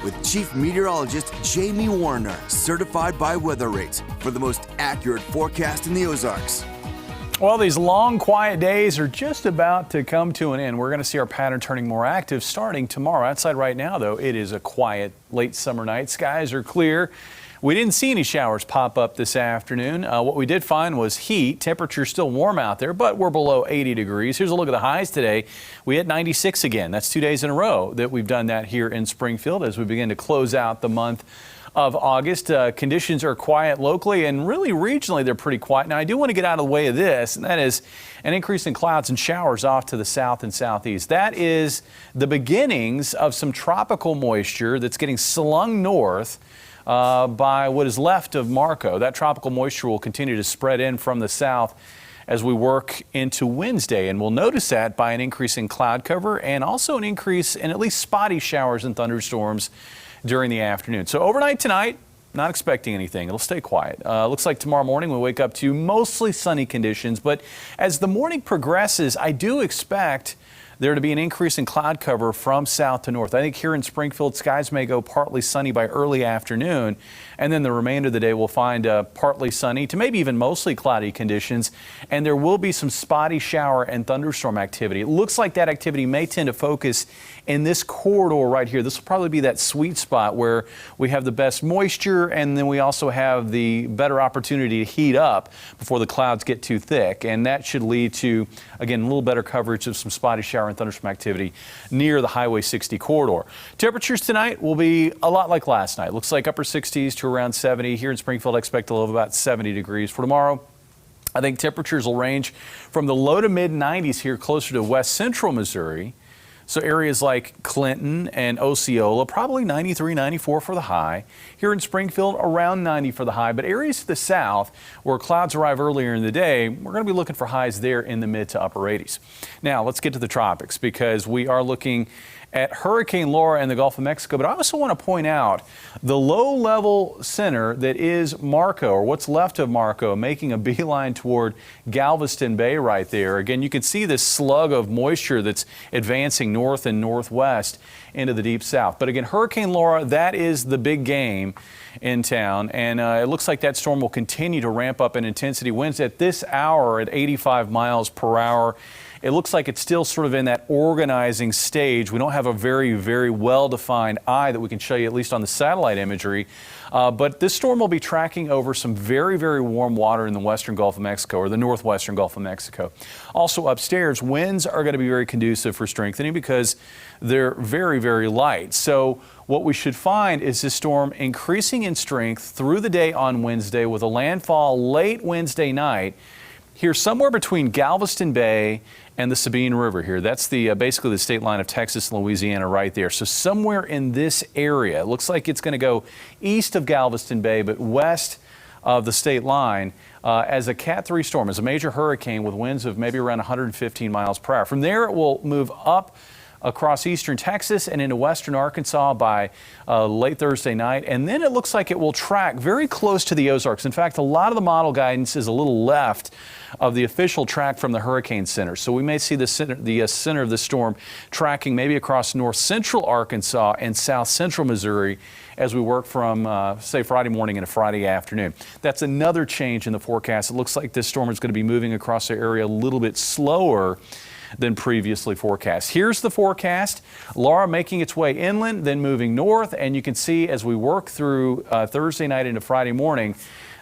with Chief Meteorologist Jamie Warner, certified by Weather Rates for the most accurate forecast in the Ozarks. Well, these long, quiet days are just about to come to an end. We're going to see our pattern turning more active starting tomorrow. Outside right now, though, it is a quiet late summer night. Skies are clear. We didn't see any showers pop up this afternoon. What we did find was heat. Temperature's still warm out there, but we're below 80 degrees. Here's a look at the highs today. We hit 96 again. That's 2 days in a row that we've done that here in Springfield as we begin to close out the month of August. Conditions are quiet locally and really regionally they're pretty quiet. Now I do want to get out of the way of this, and that is an increase in clouds and showers off to the south and southeast. That is the beginnings of some tropical moisture that's getting slung north by what is left of Marco. That tropical moisture will continue to spread in from the south as we work into Wednesday, and we'll notice that by an increase in cloud cover and also an increase in at least spotty showers and thunderstorms during the afternoon. So overnight tonight, not expecting anything. It'll stay quiet. Looks like tomorrow morning we wake up to mostly sunny conditions, but as the morning progresses, I do expect there to be an increase in cloud cover from south to north. I think here in Springfield, skies may go partly sunny by early afternoon, and then the remainder of the day we'll find partly sunny to maybe even mostly cloudy conditions, and there will be some spotty shower and thunderstorm activity. It looks like that activity may tend to focus in this corridor right here. This will probably be that sweet spot where we have the best moisture, and then we also have the better opportunity to heat up before the clouds get too thick, and that should lead to, again, a little better coverage of some spotty shower and thunderstorm activity near the Highway 60 corridor. Temperatures tonight will be a lot like last night. Looks like upper 60s to around 70. Here in Springfield, I expect a low of about 70 degrees. For tomorrow, I think temperatures will range from the low to mid 90s here closer to west central Missouri. So areas like Clinton and Osceola, probably 93, 94 for the high. Here in Springfield, around 90 for the high. But areas to the south where clouds arrive earlier in the day, we're going to be looking for highs there in the mid to upper 80s. Now, let's get to the tropics because we are looking at Hurricane Laura in the Gulf of Mexico, but I also want to point out the low-level center that is Marco, or what's left of Marco, making a beeline toward Galveston Bay right there. Again, you can see this slug of moisture that's advancing north and northwest into the deep south. But again, Hurricane Laura, that is the big game in town, and it looks like that storm will continue to ramp up in intensity. Winds at this hour at 85 miles per hour. It looks like it's still sort of in that organizing stage. We don't have a very, very well-defined eye that we can show you, at least on the satellite imagery. But this storm will be tracking over some very, very warm water in the western Gulf of Mexico, or the northwestern Gulf of Mexico. Also upstairs, winds are going to be very conducive for strengthening because they're very, very light. So what we should find is this storm increasing in strength through the day on Wednesday with a landfall late Wednesday night here somewhere between Galveston Bay and the Sabine River here. That's the basically the state line of Texas and Louisiana right there. So somewhere in this area, it looks like it's going to go east of Galveston Bay, but west of the state line as a Cat 3 storm, as a major hurricane with winds of maybe around 115 miles per hour. From there, it will move up across eastern Texas and into western Arkansas by late Thursday night. And then it looks like it will track very close to the Ozarks. In fact, a lot of the model guidance is a little left of the official track from the Hurricane Center. So we may see the center of the storm tracking maybe across north central Arkansas and south central Missouri as we work from, say, Friday morning into Friday afternoon. That's another change in the forecast. It looks like this storm is going to be moving across the area a little bit slower than previously forecast. Here's the forecast. Laura making its way inland, then moving north, and you can see as we work through Thursday night into Friday morning,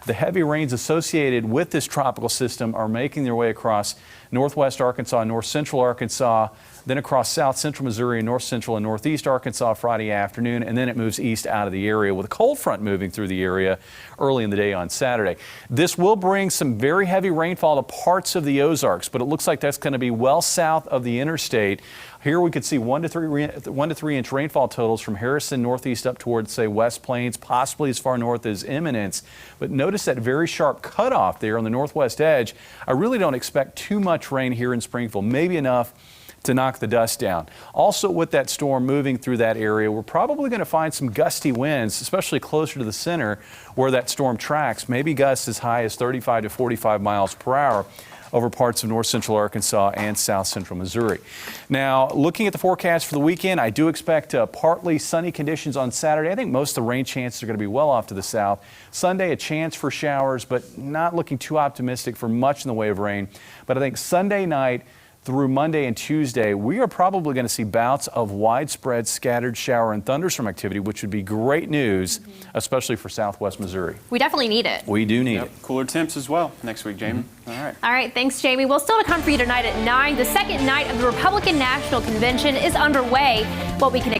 the heavy rains associated with this tropical system are making their way across northwest Arkansas, north central Arkansas, then across south central Missouri, north central and northeast Arkansas Friday afternoon, and then it moves east out of the area with a cold front moving through the area early in the day on Saturday. This will bring some very heavy rainfall to parts of the Ozarks, but it looks like that's going to be well south of the interstate. Here we could see 1 to 3 inch rainfall totals from Harrison northeast up towards, say, West Plains, possibly as far north as Eminence. But notice that very sharp cutoff there on the northwest edge. I really don't expect too much rain here in Springfield, maybe enough to knock the dust down. Also, with that storm moving through that area, we're probably going to find some gusty winds, especially closer to the center where that storm tracks, maybe gusts as high as 35 to 45 miles per hour. over parts of north central Arkansas and south central Missouri. Now, looking at the forecast for the weekend, I do expect partly sunny conditions on Saturday. I think most of the rain chances are going to be well off to the south. Sunday, a chance for showers, but not looking too optimistic for much in the way of rain. But I think Sunday night through Monday and Tuesday, we are probably going to see bouts of widespread scattered shower and thunderstorm activity, which would be great news, especially for southwest Missouri. We definitely need it. We do need it. Cooler temps as well next week, Jamie. All right. All right, thanks, Jamie. We'll still come for you tonight at 9. The second night of the Republican National Convention is underway. What we can